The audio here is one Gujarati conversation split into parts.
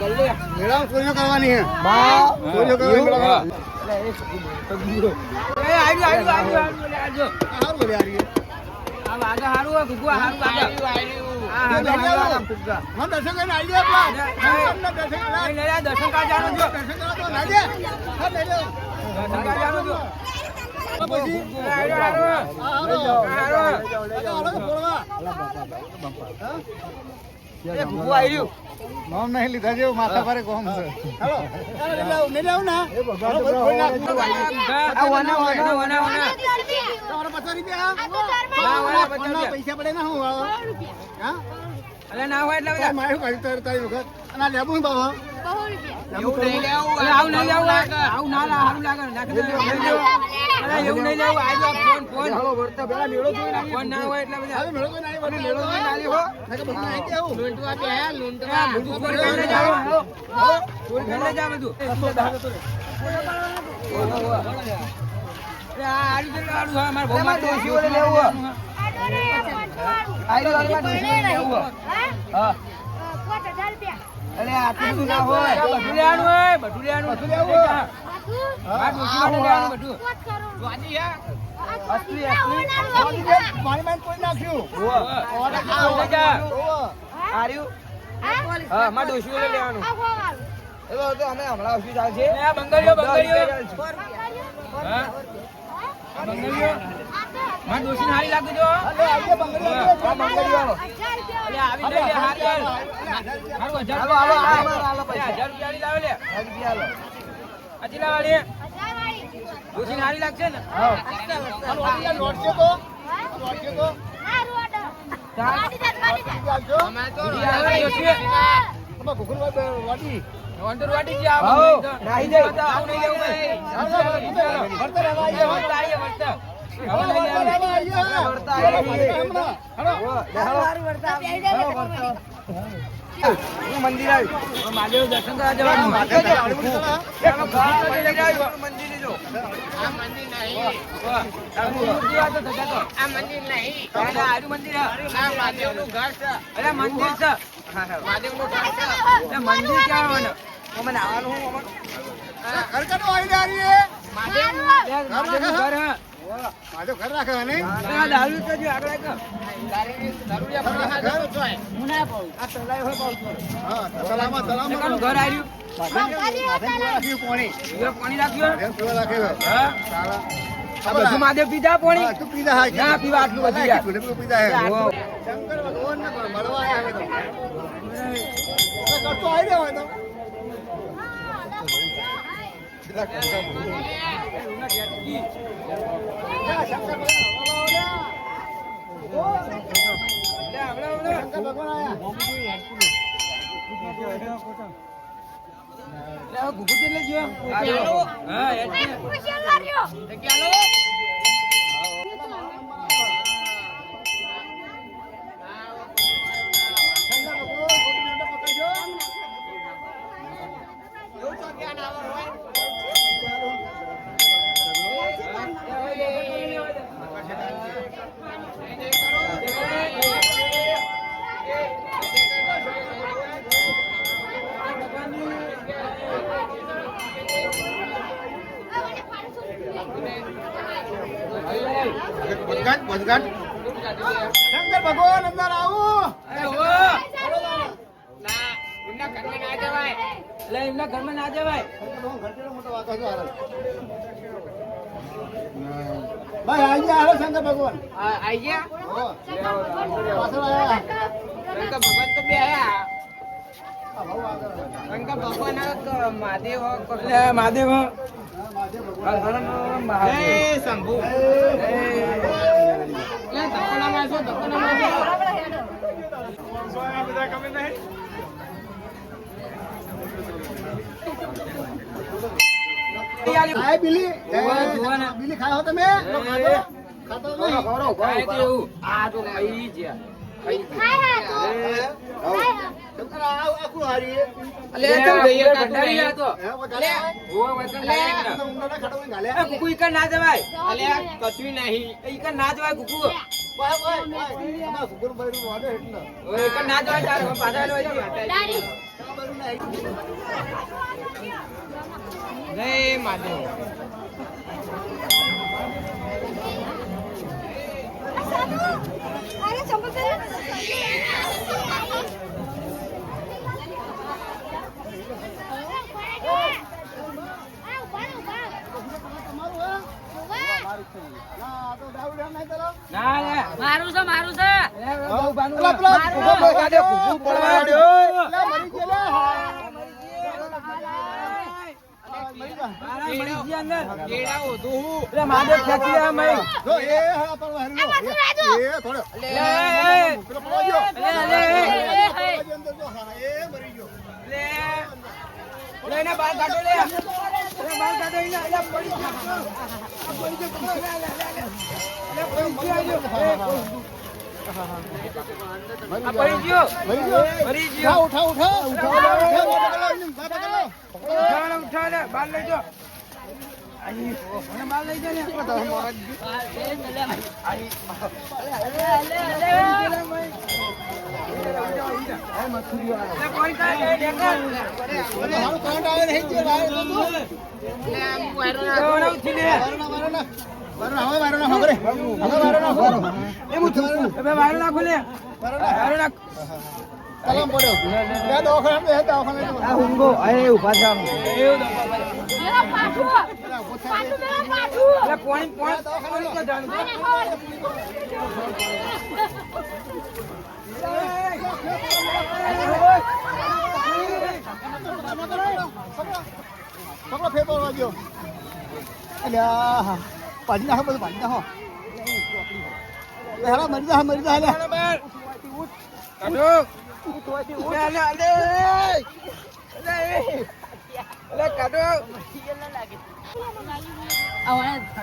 મેળા ચોરીઓ કરવાની હે બા ચોરીઓ કરવાની એ આજો હારું બોલે આ રહી આ વાગે હારું હે ગુગુ હારું વાગે આ ફુગ્ગા મન દર્શન કરીને આવી જાય આપલા દર્શન કા જાણો છો દર્શન કરો તો લાગે હા લે લે દર્શન કા જાણો છો પછી એ ગુગુ આવ્યું નામ નહીં લીધા જેવું માથા ભારે કોમ છે હાલો નહીં લાવ ના એ ભગવાન આ વના તમારા 50 રૂપિયા પૈસા પડે ના હું હા અલે ના હોય એટલે મારું કાઢી તારી વખત અને લેબુ બાબા એવું નહીં લેવું આવું નહીં લેવું આવું ના હારું લાગે નાખી દે અરે એવું નહીં લેવું આજો ફોન હાલો વર્તા પેલા મેળો જોઈ ના ફોન ના હોય એટલે બધા હવે મેળો જોઈ ના આવી મેળો જોઈ ના આવી હો નકે બધું આવી કેવું લોંટવા બે હે લોંટવા બધું કરીને જાવ હો ચોરી કરીને જાવ બધું અરે આ આડી જણ આડું હા માર બહુ માં દોશી ઓલે લેવું આડી વાળી માં દોશી લેવું હા 5000 રૂપિયા અરે આટલું બધું ના હોય બધું લેવાનું હોય બધું લેવાનું બધું લેવું હા દોશી માટે લેવાનું બધું વાજી હે અસલી પાણી માં કોઈ નાખ્યું ઓર્ડર આવ જા આર્યું હા માં દોશી ઓલે લેવાનું એલો તો અમે હમણાં ઓછી ચાલશે એ બંગડીઓ હા બંગડીઓ માં દોશી હારી લાગી જો અલે આજે બંગડીઓ આ બંગડીઓ અલે આવી લે હારી હારું 1000 હાલો પૈસા 1000 રૂપિયા લાવે લે 1000 રૂપિયા લો આજી લાવાડી 1000 વાળી દોશી હારી લાગશે ને હા હાલો લોટ છે તો ના રોડ વાડી દે અમે તો દોશી તમે ગુગલભાઈ વાડી વંડર વાડી જી આવો નહીં દે આવ નહીં દેવું ભાઈ વર્તા રહેવા આઈએ વર્તા આઈએ વર્તા હવે નહીં આઈએ વર્તા આઈએ મંદિર આવ્યું મહાદેવ દર્શન કરવા જવાનું મંદિર જો આ મંદિર નહીં આ મંદિર નહીં આજુ મંદિર આ મહાદેવ નું ઘર છે અરે મંદિર છે મહાદેવ નું ઘર છે મંદિર ક્યાં મને આવવાનું હું ઘર કનો આવી जा रही है મહાદેવ નું ઘર હે માજો ઘર રાખે ને આ દારૂ તો જો આગળ એક દારૂડિયા પર ઘર જોય મુના પાઉ આ તલાય હોય પાઉ હા તલામાં ઘર આવ્યું પાણી રાખ્યો હા આ બધું મહાદેવ પીધા પાણી તું પીધા હા ના પીવા આટલું બધું યાર પીધા હે શંકર ભગવાન ને મળવા આવે તો કરતો આવી રહ્યો હોય તો શંકર ભગવાન અંદર આવો એમના ઘરમાં ના જવાય એટલે એમના ઘરમાં ના જવાય મોટો વાતો છે ભાઈ આઈ ગયા હાલો શંકર ભગવાન આઈ ગયા પાછળ આયા શંકર ભગવાન તો બે આયા શંકર ભગવાન મહાદેવ મહાદેવ શંભુ બિલી ખાઓ તમે ખાતો ના જવાય કશું નહીં ના જવાય કુકુ ના જવાય જય માધવ. અરે સંપત મારું છે મારું છે લઈને બાર કાઢો લે બાર કાઢો ઉઠા બાર લઈ જો બાર લઈ પાડી નાખો બધું પાડી નાખો મરી જા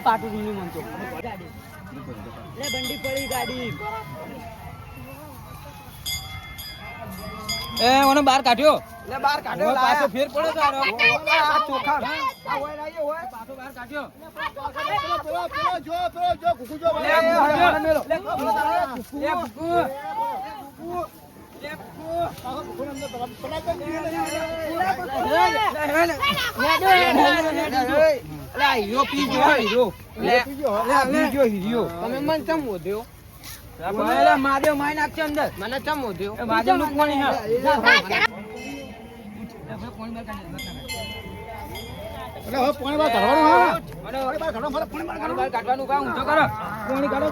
પાટું મનતો બંડી પડી ગાડી મને બહાર કાઢ્યો બહાર કાઢ્યો પાછો ફેર પડે તારો ચોખા પાછો બહાર કાઢ્યો તમે મન ચમ વધ્યો મહાદેવ માય નાખશે અંદર મને ચમ વધ્યો મહાદેવ નું પાણી કાઢવાનું કામ ઊંચો કરો પાણી કાઢો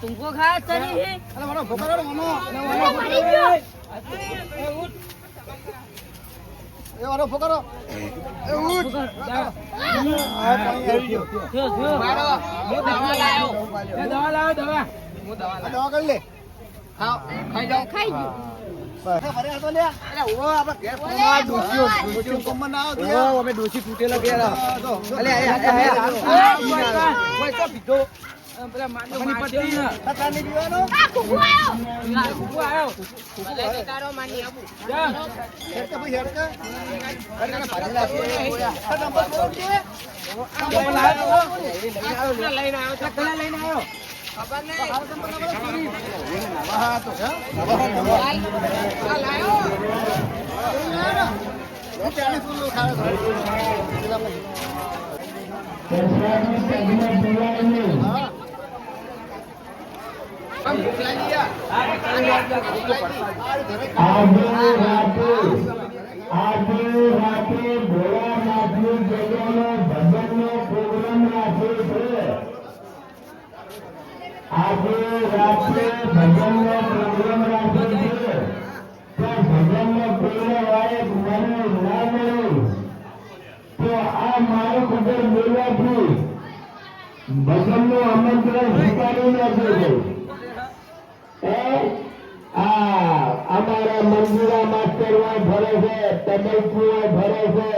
तुमको खाया चली है દવા કરી લે खाई ડોસી તૂટેલા ગયા પેલા માની પટ્ટી તારો માની આબુ લઈને આવ્યો ખબર આજે રાતે ભોળાનાથની જગ્યાનો ભજનનો પ્રોગ્રામ રાખ્યો છે. આજે રાત્રે ભજનનો પ્રોગ્રામ રાખ્યો છે. ત્યાં ભજનનો પ્રોગ્રામ વાયક મને ના મળ્યું તો આ મારો ખબર મેળવાથી ભજનનું આમંત્રણ સ્વીકારી નાખ્યું છે. અમારા મંદિરા માસ્ટર ભરે છે, તબલપુર ભરે છે.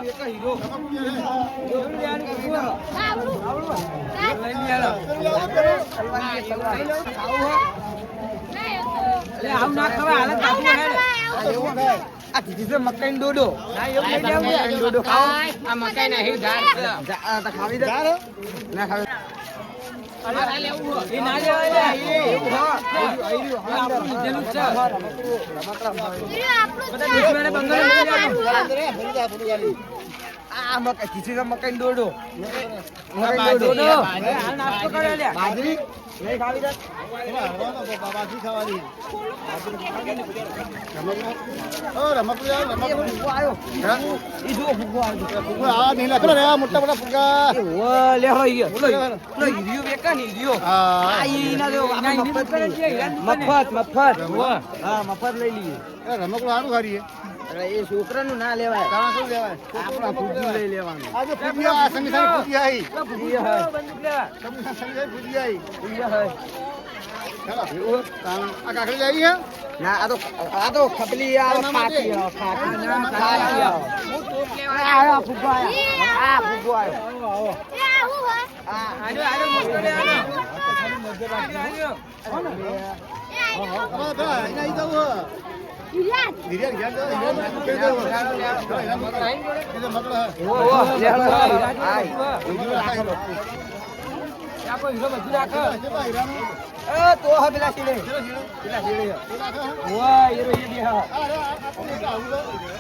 એક હીરો લઈને આલો આવું ના ખવાય હાલત કાપવું હે આ કીધી છે મકાઈ ડોડો ના એવું લઈ જાવ મકાઈ ડોડો ખાઓ આ મકાઈ ના હે ગાર તા ખાવી દે ના ખાવી એ ના લેવાય લે એવું હા આપણું લીધેલું છે બધા દુશ્મને બંગાળ લઈ જાવ આ મકાઈ કીધી છે મકાઈ ડોડો મકાઈ ડોડો હાલ નાસ્તો કરે લે બાજરી નહીં ખાવી દે બાબાજી ખાવાની રમકડું આવ્યો ઈ જો ફૂગો આવ્યો આ નહીં લખલો રે મોટા મોટા ફુગા ઓ લે હો ઈ બોલો લો હીરો વેકા ની હીરો આ ઈ ના જો મફત હા મફત લઈ લઈએ રમકડું સારું ખારીએ અરે એ છોકરાનું ના લેવાય તારા શું લેવાય આપણા ફૂગી લઈ લેવાનું આ જો ફુગિયા આ સંગી સારી ફુગિયા આવી ફૂગી હે બંદૂક લેવા સંગી સારી ફુગિયા આવી ફૂગી હે ચાલો આ કાકડી આવી હે ના આ તો ખપલી આ ફાટી ના ફાટી આ ફૂગો આયો આ ફૂગો આયો આજો આજો મસ્ત લે આજો તો હા પેલા સીડે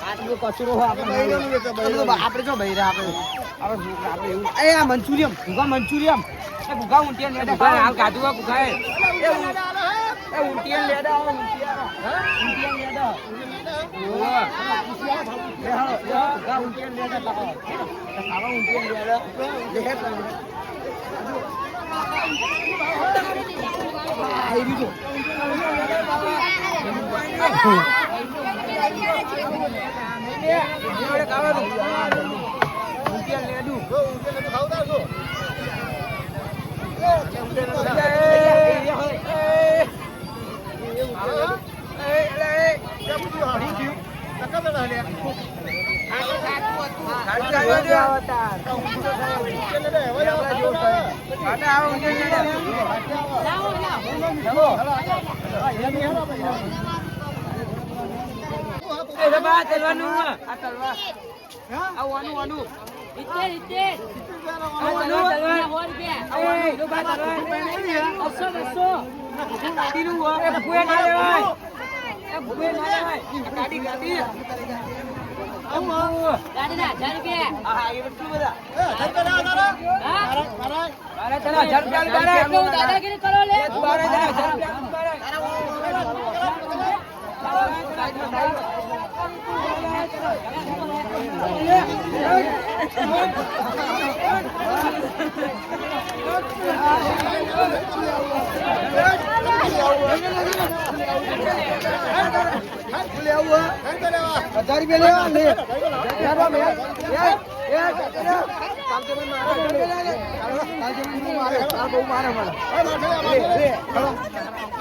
આટલું કચરો આપણે જો બૈરા આપણે એવું એ આ મંચુરિયમ ભૂગા મંચુરિયમ એ ભૂગા ઊંટિયા લેડા હાલ કાઢું આ ભૂગા એ ઊંટિયા લેડા ઊંટિયા લેડા ભૂગા ઊંટિયા લેડા ખાવા ઊંટિયા લેડા દાદાગીરી કરો લે